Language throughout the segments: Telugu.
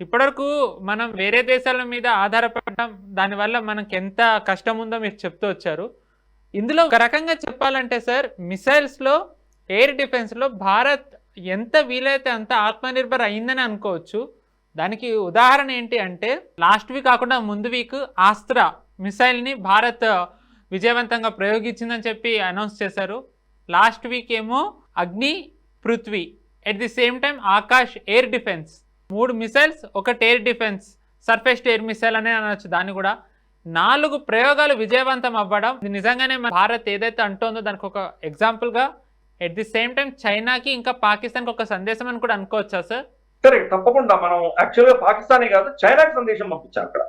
ఇప్పటివరకు మనం వేరే దేశాల మీద ఆధారపడడం, దానివల్ల మనకెంత కష్టం ఉందో మీరు చెప్తూ వచ్చారు. ఇందులో ఒక రకంగా చెప్పాలంటే సార్, మిసైల్స్‌లో, ఎయిర్ డిఫెన్స్‌లో భారత్ ఎంత వీలైతే అంత ఆత్మనిర్భర్ అయిందని అనుకోవచ్చు. దానికి ఉదాహరణ ఏంటి అంటే, లాస్ట్ వీక్ కాకుండా ముందు వీక్ ఆస్త్రా మిసైల్‌ని భారత్ విజయవంతంగా ప్రయోగించిందని చెప్పి అనౌన్స్ చేశారు. లాస్ట్ వీక్ ఏమో Agni, Prithvi, at the same time Akash air defence. 3 missiles, ఒకటి air defence, surface to air missile అనే అనొచ్చు దాన్ని కూడా. 4 ప్రయోగాలు విజయవంతం అవ్వడం ఇది నిజంగానే మన భారత్ ఏదైతే అంటోందో దానికి ఒక ఎగ్జాంపుల్గా, ఎట్ ది సేమ్ టైం చైనాకి ఇంకా పాకిస్తాన్కి ఒక సందేశం అని కూడా అనుకోవచ్చా సార్? కరెక్ట్, తప్పకుండా. మనం యాక్చువల్గా పాకిస్తానే కాదు, చైనాకి సందేశం పంపించాం అక్కడ.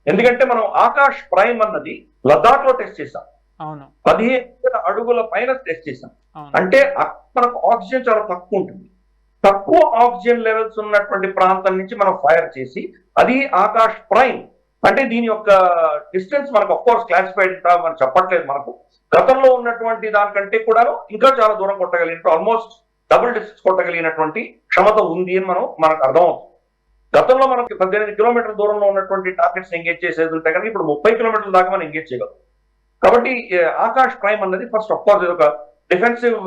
ఎందుకంటే మనం ఆకాష్ ప్రైమ్ అన్నది లద్దాఖ్ లో టెస్ట్ చేసాం. అవును. 15,000 అడుగుల పైన టెస్ట్ చేసాం. అవును. అంటే మనకు ఆక్సిజన్ చాలా తక్కువ ఉంటుంది. తక్కువ ఆక్సిజన్ లెవెల్స్ ఉన్నటువంటి ప్రాంతం నుంచి మనం ఫైర్ చేసి, అది ఆకాష్ ప్రైమ్ అంటే దీని యొక్క డిస్టెన్స్ మనకు ఆఫ్ కోర్స్ క్లాసిఫైడ్ మనం చెప్పట్లేదు. మనకు గతంలో ఉన్నటువంటి దానికంటే కూడా ఇంకా చాలా దూరం కొట్టగలిగినట్టు, ఆల్మోస్ట్ డబుల్ డిస్టెన్స్ కొట్టగలిగినటువంటి క్షమత ఉంది అని మనకు అర్థమవుతుంది. గతంలో మనకి 18 కిలోమీటర్ల దూరంలో ఉన్నటువంటి టార్గెట్స్ ఎంగేజ్ చేసేది ఉంటే కానీ ఇప్పుడు 30 కిలోమీటర్ల దాకా మనం ఎంగేజ్ చేయగలం. కాబట్టి ఆకాష్ ప్రైమ్ అన్నది ఫస్ట్ ఆఫ్ కోర్స్ ఇది ఒక డిఫెన్సివ్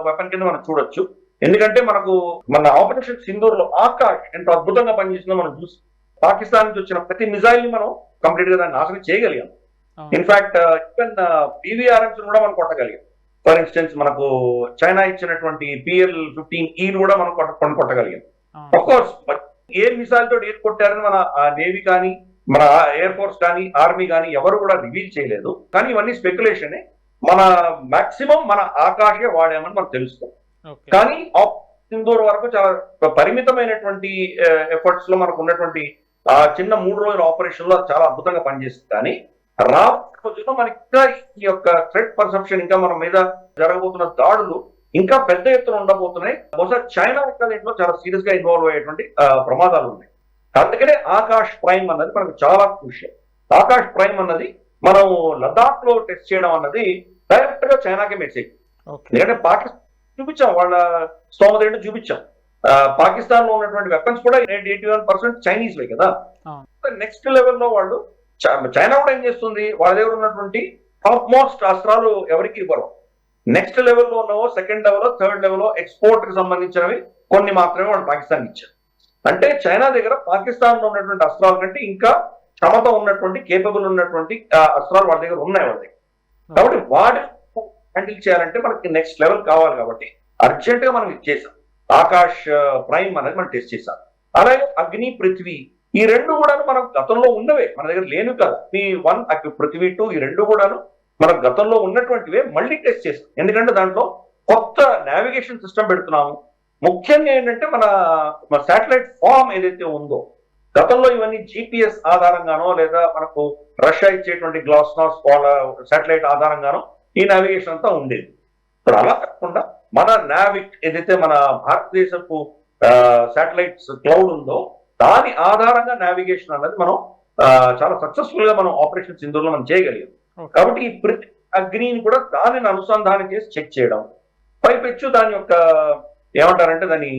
వెపన్ కింద మనం చూడొచ్చు. ఎందుకంటే మనకు మన ఆపరేషన్ సింధూర్ లో ఆకాష్ ఎంత అద్భుతంగా పనిచేసిందో మనం చూసి, పాకిస్తాన్ నుంచి వచ్చిన ప్రతి మిజైల్ ని మనం కంప్లీట్ గా దాన్ని నాశనం చేయగలిగాం. ఇన్ఫాక్ట్ ఈవెన్ పీవీఆర్ఎంస్ కూడా మనం కొట్టగలిగాం. ఫర్ ఇన్స్టెన్స్ మనకు చైనా ఇచ్చినటువంటి PL-15E కూడా మనం కొట్టగలిగాం. ఆఫ్ కోర్స్ ఏ మిసైల్ తోటి ఏది కొట్టారని మన నేవీ కానీ, మన ఎయిర్ ఫోర్స్ కానీ, ఆర్మీ కానీ ఎవరు కూడా రివీల్ చేయలేదు. కానీ ఇవన్నీ స్పెక్యులేషన్. మన మాక్సిమం మన ఆకాశే వాడామని మనం తెలుసుకోం. కానీ సింధూర్ వరకు చాలా పరిమితమైనటువంటి ఎఫర్ట్స్ లో మనకు ఉన్నటువంటి ఆ చిన్న 3 రోజుల ఆపరేషన్ లో చాలా అద్భుతంగా పనిచేస్తుంది. కానీ రోజుల్లో మనకి ఇంకా ఈ యొక్క థ్రెట్ పర్సెప్షన్, ఇంకా మన మీద జరగబోతున్న దాడులు ఇంకా పెద్ద ఎత్తున ఉండబోతున్నాయి. బహుశా చైనా యొక్క దీంట్లో చాలా సీరియస్ గా ఇన్వాల్వ్ అయ్యేటువంటి ప్రమాదాలు ఉన్నాయి. అందుకనే ఆకాష్ ప్రైమ్ అన్నది మనకు చాలా క్రూషియల్. ఆకాష్ ప్రైమ్ అన్నది మనం లద్దాఖ్ లో టెస్ట్ చేయడం అన్నది డైరెక్ట్ గా చైనాకే మెసేజ్. ఎందుకంటే పాకిస్తాన్ చూపించాం, వాళ్ళ స్తోమత ఏంటో చూపించాం. పాకిస్తాన్ లో ఉన్నటువంటి వెపన్స్ కూడా 81% చైనీస్ వే కదా. నెక్స్ట్ లెవెల్లో వాళ్ళు చైనా కూడా ఏం చేస్తుంది, వాళ్ళ దగ్గర ఉన్నటువంటి టాప్ మోస్ట్ అస్త్రాలు ఎవరికి ఇవ్వరు. నెక్స్ట్ లెవెల్లో ఉన్నవో, సెకండ్ లెవెల్లో, థర్డ్ లెవెల్లో ఎక్స్పోర్ట్ కి సంబంధించినవి కొన్ని మాత్రమే వాళ్ళు పాకిస్తాన్ ఇచ్చారు. అంటే చైనా దగ్గర పాకిస్తాన్ లో ఉన్నటువంటి అస్త్రాల కంటే ఇంకా క్షమత ఉన్నటువంటి, కేపబుల్ ఉన్నటువంటి అస్త్రాలు వాళ్ళ దగ్గర ఉన్నాయి వాళ్ళ దగ్గర. కాబట్టి వాటి హ్యాండిల్ చేయాలంటే మనకి నెక్స్ట్ లెవెల్ కావాలి. కాబట్టి అర్జెంట్ గా మనం ఇచ్చేసాం. ఆకాష్ ప్రైమ్ అనేది మనం టెస్ట్ చేసాం. అలాగే అగ్ని, పృథ్వీ, ఈ రెండు కూడా మనకు గతంలో ఉన్నవే, మన దగ్గర లేను కదా. పృథ్వీ 2 ఈ రెండు కూడాను మన గతంలో ఉన్నటువంటివే మళ్ళీ టెస్ట్ చేస్తాం. ఎందుకంటే దాంట్లో కొత్త నావిగేషన్ సిస్టమ్ పెడుతున్నాము. ముఖ్యంగా ఏంటంటే మన శాటిలైట్ ఫామ్ ఏదైతే ఉందో, గతంలో ఇవన్నీ GPS ఆధారంగానో లేదా మనకు రష్యా ఇచ్చేటువంటి గ్లాస్నాస్ వాళ్ళ శాటిలైట్ ఆధారంగానో ఈ నావిగేషన్ అంతా ఉండేది. ఇప్పుడు అలా కాకుండా మన నావిక్ ఏదైతే మన భారతదేశపు శాటిలైట్స్ క్లౌడ్ ఉందో దాని ఆధారంగా నావిగేషన్ అన్నది మనం చాలా సక్సెస్ఫుల్ గా మనం ఆపరేషన్ సింధూర్ లో మనం చేయగలిగాం. కాబట్టి ఈ అగ్నిని కూడా దానిని అనుసంధానం చేసి చెక్ చేయడం, పైపెచ్చు దాని యొక్క ఏమంటారంటే దాని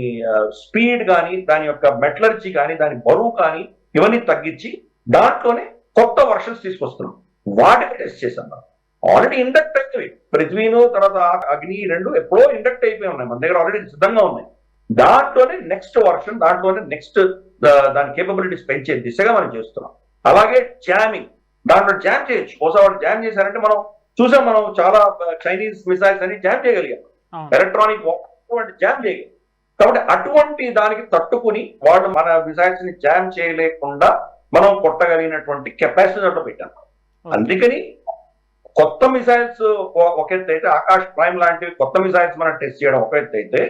స్పీడ్ కానీ, దాని యొక్క మెటలర్జీ కానీ, దాని బరువు కానీ ఇవన్నీ తగ్గించి దాంట్లోనే కొత్త వర్షన్స్ తీసుకొస్తున్నాం. వాటిని టెస్ట్ చేసాం. ఆల్రెడీ ఇండక్ట్ అయిపోయి పృథ్వీను తర్వాత అగ్ని రెండు ఎప్పుడో ఇండక్ట్ అయిపోయి ఉన్నాయి, మన దగ్గర ఆల్రెడీ సిద్ధంగా ఉన్నాయి. దాంట్లోనే నెక్స్ట్ వర్షన్, దాంట్లోనే నెక్స్ట్ దాని కేపబిలిటీస్ పెంచే దిశగా మనం చేస్తున్నాం. అలాగే జామింగ్, దాంట్లో జామ్ చేయొచ్చు. ఒకసారి వాళ్ళు జామ్ చేశారంటే మనం చూసాం, మనం చాలా చైనీస్ మిసైల్స్ అని జామ్ చేయగలిగాం, ఎలక్ట్రానిక్ జామ్ చేయగలిగాం. కాబట్టి అటువంటి దానికి తట్టుకుని వాళ్ళు మన మిసైల్స్ ని జామ్ చేయలేకుండా మనం కొట్టగలిగినటువంటి కెపాసిటీ దాంట్లో పెట్టాం. అందుకని కొత్త మిసైల్స్ ఒక ఎత్తు అయితే, ఆకాష్ ప్రైమ్ లాంటివి కొత్త మిసైల్స్ మనం టెస్ట్ చేయడం ఒక ఎత్తు అయితే,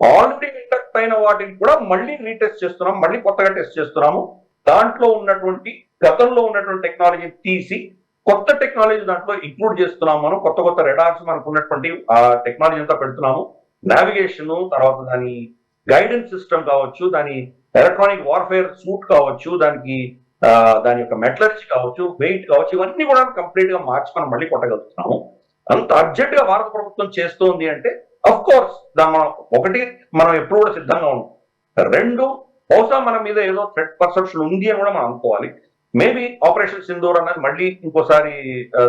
ఆల్రెడీ ఇండక్ట్ అయిన వాటిని కూడా మళ్ళీ రీటెస్ట్ చేస్తున్నాం, మళ్ళీ కొత్తగా టెస్ట్ చేస్తున్నాము. దాంట్లో ఉన్నటువంటి గతంలో ఉన్నటువంటి టెక్నాలజీని తీసి కొత్త టెక్నాలజీ దాంట్లో ఇంక్లూడ్ చేస్తున్నాము. మనం కొత్త కొత్త రెడార్స్ మనకు ఉన్నటువంటి ఆ టెక్నాలజీ అంతా పెడుతున్నాము. నావిగేషన్, తర్వాత దాని గైడెన్స్ సిస్టమ్ కావచ్చు, దాని ఎలక్ట్రానిక్ వార్ఫేర్ సూట్ కావచ్చు, దాని యొక్క మెటలర్జీ కావచ్చు, వెయిట్ కావచ్చు, ఇవన్నీ కూడా కంప్లీట్ గా మార్చి మనం మళ్ళీ కొట్టగలుగుతున్నాము. అంత అర్జెంట్ గా భారత ప్రభుత్వం చేస్తోంది అంటే అఫ్ కోర్స్ మనం ఒకటి మనం ఎప్పుడు కూడా సిద్ధంగా ఉంటాం. 2 బహుశా మన మీద ఏదో థ్రెట్ పర్సెప్షన్ ఉంది అని కూడా మనం అనుకోవాలి. మేబీ ఆపరేషన్ సింధూర్ అన్నది మళ్ళీ ఇంకోసారి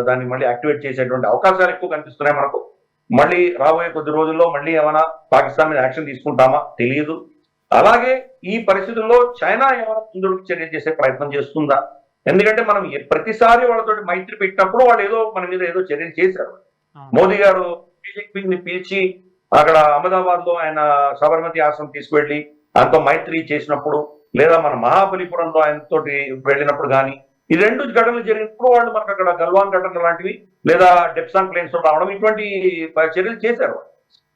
దాన్ని మళ్ళీ యాక్టివేట్ చేసేటువంటి అవకాశాలు ఎక్కువ కనిపిస్తున్నాయి మనకు. మళ్ళీ రాబోయే కొద్ది రోజుల్లో మళ్ళీ ఏమైనా పాకిస్తాన్ మీద యాక్షన్ తీసుకుంటామా తెలియదు. అలాగే ఈ పరిస్థితుల్లో చైనా ఏమైనా సింధూర్కి చర్య చేసే ప్రయత్నం చేస్తుందా? ఎందుకంటే మనం ప్రతిసారి వాళ్ళతో మైత్రి పెట్టినప్పుడు వాళ్ళు ఏదో మన మీద ఏదో చర్యలు చేశారు. మోదీ గారు షీ జిన్పింగ్ పిలిచి అక్కడ అహ్మదాబాద్ లో ఆయన సబర్మతి ఆశ్రమం తీసుకువెళ్ళి ఆయనతో మైత్రి చేసినప్పుడు, లేదా మన మహాబలిపురంలో ఆయనతోటి వెళ్ళినప్పుడు కానీ, ఈ రెండు ఘటనలు జరిగినప్పుడు వాళ్ళు మనకు అక్కడ గల్వాన్ ఘటన లాంటివి లేదా డెప్సాంగ్ ప్లేన్స్ లో రావడం ఇటువంటి చర్యలు చేశారు.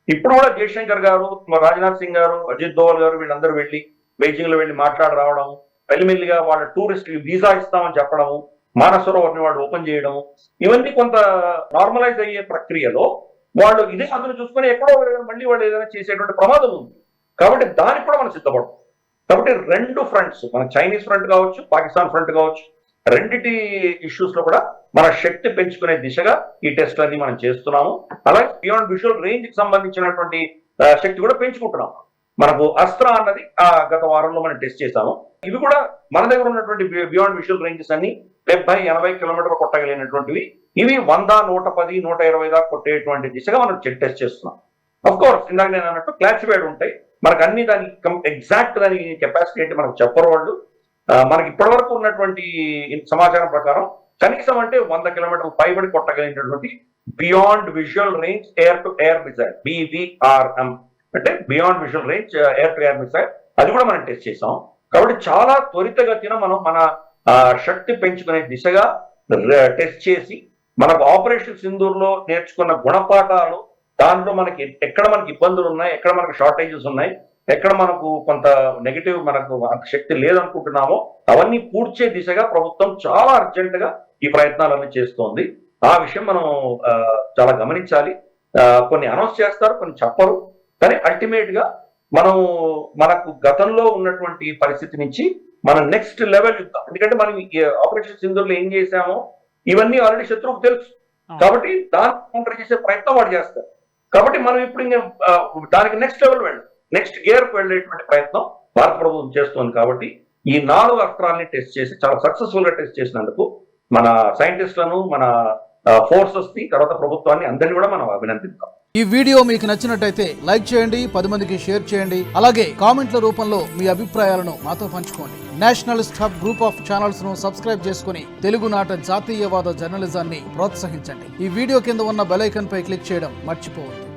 ఇప్పుడు కూడా జయశంకర్ గారు, రాజ్నాథ్ సింగ్ గారు, అజిత్ దోవల్ గారు వీళ్ళందరూ వెళ్ళి బెయిజింగ్ లో వెళ్ళి మాట్లాడి రావడం, మెల్లిమెల్లిగా వాళ్ళ టూరిస్ట్ వీసా ఇస్తామని చెప్పడము, మానసరోవర్ని వాళ్ళు ఓపెన్ చేయడం, ఇవన్నీ కొంత నార్మలైజ్ అయ్యే ప్రక్రియలో వాళ్ళు ఇదే అందులో చూసుకొని ఎక్కడో మళ్ళీ వాళ్ళు ఏదైనా చేసేటువంటి ప్రమాదం ఉంది. కాబట్టి దానికి కూడా మనం సిద్ధపడతాం. కాబట్టి రెండు ఫ్రంట్స్, మన చైనీస్ ఫ్రంట్ కావచ్చు, పాకిస్తాన్ ఫ్రంట్ కావచ్చు, రెండిటి ఇష్యూస్ లో కూడా మన శక్తి పెంచుకునే దిశగా ఈ టెస్ట్లన్నీ మనం చేస్తున్నాము. అలాగే బియాండ్ విజువల్ రేంజ్ కి సంబంధించినటువంటి శక్తి కూడా పెంచుకుంటున్నాము. మనకు అస్త్ర అన్నది గత వారంలో మనం టెస్ట్ చేశాము. ఇవి కూడా మన దగ్గర ఉన్నటువంటి బియాండ్ విజువల్ రేంజెస్ అన్ని 70-80 కిలోమీటర్లు కొట్టగలిగినటువంటివి. ఇవి 100, 110, 120 దాకా కొట్టేటువంటి దిశగా మనం టెస్ట్ చేస్తున్నాం. అఫ్ కోర్స్ ఇందాక నేను అన్నట్టు క్లాసిఫైడ్ ఉంటాయి, మనకు అన్ని దాని ఎగ్జాక్ట్ దాని కెపాసిటీ ఏంటి మనకు చెప్పరు వాళ్ళు. మనకి ఇప్పటి వరకు ఉన్నటువంటి సమాచారం ప్రకారం కనీసం అంటే 100 కిలోమీటర్లు పైబడి కొట్టగలిగినటువంటి beyond visual range air to air missile, BVRM అంటే beyond visual range air to air missile, అది కూడా మనం టెస్ట్ చేసాం. కాబట్టి చాలా త్వరితగతిన మనం మన శక్తి పెంచుకునే దిశగా టెస్ట్ చేసి మనకు ఆపరేషన్ సింధూర్ లో నేర్చుకున్న గుణపాఠాలు, దాంట్లో మనకి ఎక్కడ మనకి ఇబ్బందులు ఉన్నాయి, ఎక్కడ మనకు షార్టేజెస్ ఉన్నాయి, ఎక్కడ మనకు కొంత నెగిటివ్ మనకు అంత శక్తి లేదనుకుంటున్నామో అవన్నీ పూడ్చే దిశగా ప్రభుత్వం చాలా అర్జెంట్ గా ఈ ప్రయత్నాలన్నీ చేస్తోంది. ఆ విషయం మనం చాలా గమనించాలి. కొన్ని అనౌన్స్ చేస్తారు, కొన్ని చెప్పరు. కానీ అల్టిమేట్ గా మనం మనకు గతంలో ఉన్నటువంటి పరిస్థితి నుంచి మనం నెక్స్ట్ లెవెల్ ఇద్దాం. ఎందుకంటే మనం ఆపరేషన్ సింధూర్లో ఏం చేశామో ఇవన్నీ ఆల్రెడీ శత్రువుకు తెలుసు. కాబట్టి దాన్ని కౌంటర్ చేసే ప్రయత్నం వాడు చేస్తారు. కాబట్టి మనం ఇప్పుడు దానికి నెక్స్ట్ లెవెల్ వెళ్ళాలి, నెక్స్ట్ గేర్ కు వెళ్ళేటువంటి ప్రయత్నం భారత ప్రభుత్వం చేస్తుంది. కాబట్టి ఈ 4 అస్త్రాలని టెస్ట్ చేసి చాలా సక్సెస్ఫుల్ గా టెస్ట్ చేసినందుకు మన సైంటిస్టులను, మన ఫోర్సెస్ ని, తర్వాత ప్రభుత్వాన్ని అందరినీ కూడా మనం అభినందిద్దాం. ఈ వీడియో మీకు నచ్చినట్టయితే లైక్ చేయండి, 10 మందికి షేర్ చేయండి. అలాగే కామెంట్ల రూపంలో మీ అభిప్రాయాలను మాతో పంచుకోండి. Nationalist hub group of channels ను సబ్స్క్రైబ్ చేసుకుని తెలుగునాట జాతీయవాద జర్నలిజాన్ని ప్రోత్సహించండి. ఈ వీడియో కింద ఉన్న బెల్ ఐకాన్ పై క్లిక్ చేయడం మర్చిపోవద్దు.